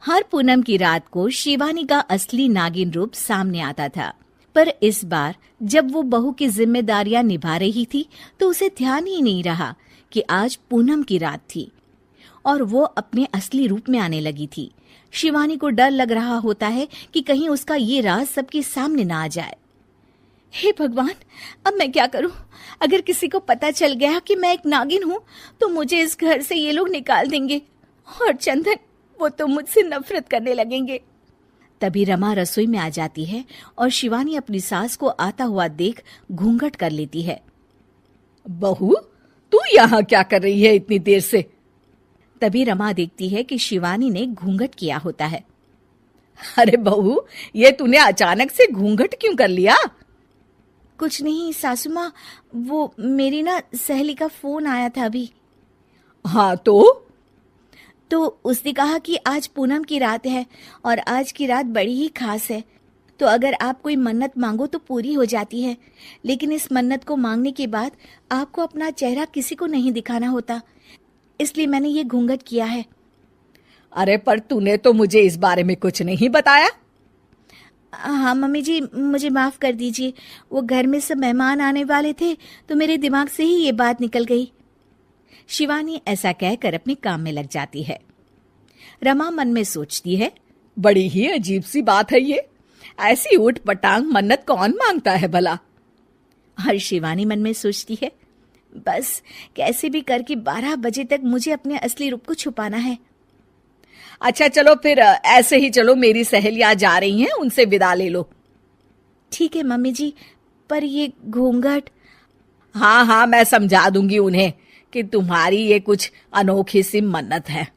हर पूनम की रात को शिवानी का असली नागिन रूप सामने आता था, पर इस बार जब वो बहू की जिम्मेदारियां निभा रही थी तो उसे ध्यान ही नहीं रहा कि आज पूनम की रात थी और वो अपने असली रूप में आने लगी थी। शिवानी को डर लग रहा होता है कि कहीं उसका ये राज सबके सामने ना आ जाए। हे भगवान, अब मैं क्या करूं? अगर किसी को पता चल गया कि मैं एक नागिन हूं तो मुझे इस घर से ये लोग निकाल देंगे और चंदन, वो तो मुझसे नफरत करने लगेंगे। तभी रमा रसोई में आ जाती है और शिवानी अपनी सास को आता हुआ देख घूंघट कर लेती है। बहू, तू यहाँ क्या कर रही है इतनी देर से? तभी रमा देखती है कि शिवानी ने घूंघट किया होता है। अरे बहू, ये तूने अचानक से घूंघट क्यों कर लिया? कुछ नहीं सासू माँ, वो मेरी ना सहेली का फोन आया था अभी। हाँ तो उसने कहा कि आज पूनम की रात है और आज की रात बड़ी ही खास है, तो अगर आप कोई मन्नत मांगो तो पूरी हो जाती है, लेकिन इस मन्नत को मांगने के बाद आपको अपना चेहरा किसी को नहीं दिखाना होता, इसलिए मैंने ये घूंघट किया है। अरे पर तूने तो मुझे इस बारे में कुछ नहीं बताया। हाँ मम्मी जी, मुझे माफ कर दीजिए, वो घर में सब मेहमान आने वाले थे तो मेरे दिमाग से ही ये बात निकल गई। शिवानी ऐसा कहकर अपने काम में लग जाती है। रमा मन में सोचती है, बड़ी ही अजीब सी बात है ये, ऐसी ऊट पटांग मन्नत कौन मांगता है भला? और शिवानी मन में सोचती है, बस कैसे भी करके 12 बजे तक मुझे अपने असली रूप को छुपाना है। अच्छा चलो फिर ऐसे ही चलो, मेरी सहेलियां जा रही हैं, उनसे विदा ले लो। ठीक है मम्मी जी, पर ये घूंघट? हाँ, मैं समझा दूंगी उन्हें कि तुम्हारी ये कुछ अनोखी सी मन्नत है।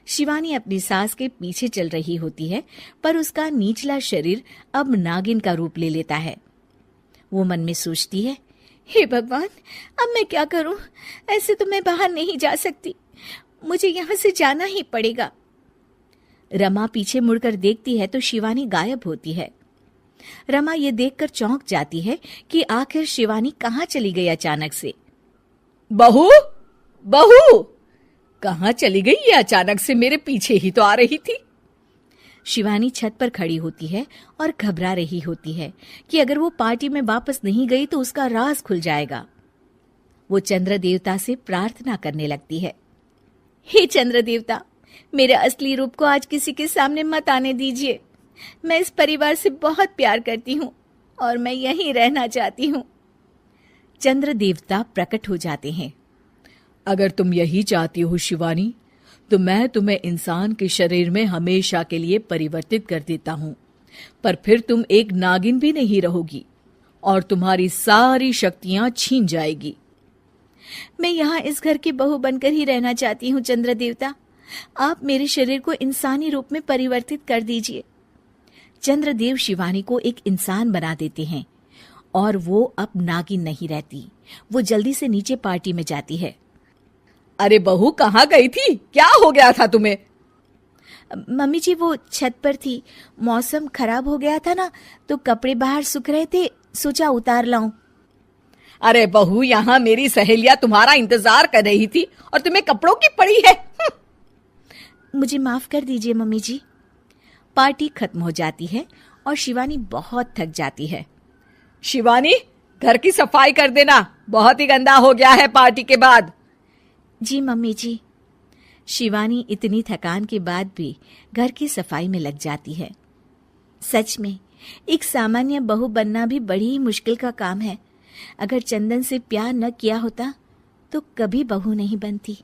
शिवानी अपनी सास के पीछे चल रही होती है, पर उसका निचला शरीर अब नागिन का रूप ले लेता है। वो मन में सोचती है, हे भगवान, अब मैं क्या करूं? ऐसे तो मैं बाहर नहीं जा सकती, मुझे यहाँ से जाना ही पड़ेगा। रमा पीछे मुड़कर देखती है तो शिवानी गायब होती है। रमा ये देखकर चौंक जाती है कि आखिर शिवानी कहाँ चली गई अचानक से। बहू, कहाँ चली गई ये अचानक से? मेरे पीछे ही तो आ रही थी। शिवानी छत पर खड़ी होती है और घबरा रही होती है कि अगर वो पार्टी में वापस नहीं गई तो उसका राज खुल जाएगा। वो चंद्र देवता से प्रार्थना करने लगती है, हे चंद्र देवता, मेरे असली रूप को आज किसी के सामने मत आने दीजिए। मैं इस परिवार से बहुत प्यार करती हूँ और मैं यहीं रहना चाहती हूँ। चंद्र देवता प्रकट हो जाते हैं। अगर तुम यही चाहती हो शिवानी, तो मैं तुम्हें इंसान के शरीर में हमेशा के लिए परिवर्तित कर देता हूँ, पर फिर तुम एक नागिन भी नहीं रहोगी और तुम्हारी सारी शक्तियां छीन जाएगी। मैं यहाँ इस घर की बहू बनकर ही रहना चाहती हूँ चंद्र देवता, आप मेरे शरीर को इंसानी रूप में परिवर्तित कर दीजिए। चंद्रदेव शिवानी को एक इंसान बना देते हैं और वो अब नागिन नहीं रहती। वो जल्दी से नीचे पार्टी में जाती है। अरे बहू, कहाँ गई थी? क्या हो गया था तुम्हें? मम्मी जी, वो छत पर थी, मौसम खराब हो गया था ना, तो कपड़े बाहर सूख रहे थे, सोचा उतार लाऊं। अरे बहू, यहाँ मेरी सहेलियां तुम्हारा इंतजार कर रही थी और तुम्हें कपड़ों की पड़ी है। मुझे माफ कर दीजिए मम्मी जी। पार्टी खत्म हो जाती है और शिवानी बहुत थक जाती है। शिवानी, घर की सफाई कर देना, बहुत ही गंदा हो गया है पार्टी के बाद। जी मम्मी जी। शिवानी इतनी थकान के बाद भी घर की सफाई में लग जाती है। सच में एक सामान्य बहू बनना भी बड़ी ही मुश्किल का काम है। अगर चंदन से प्यार न किया होता तो कभी बहू नहीं बनती।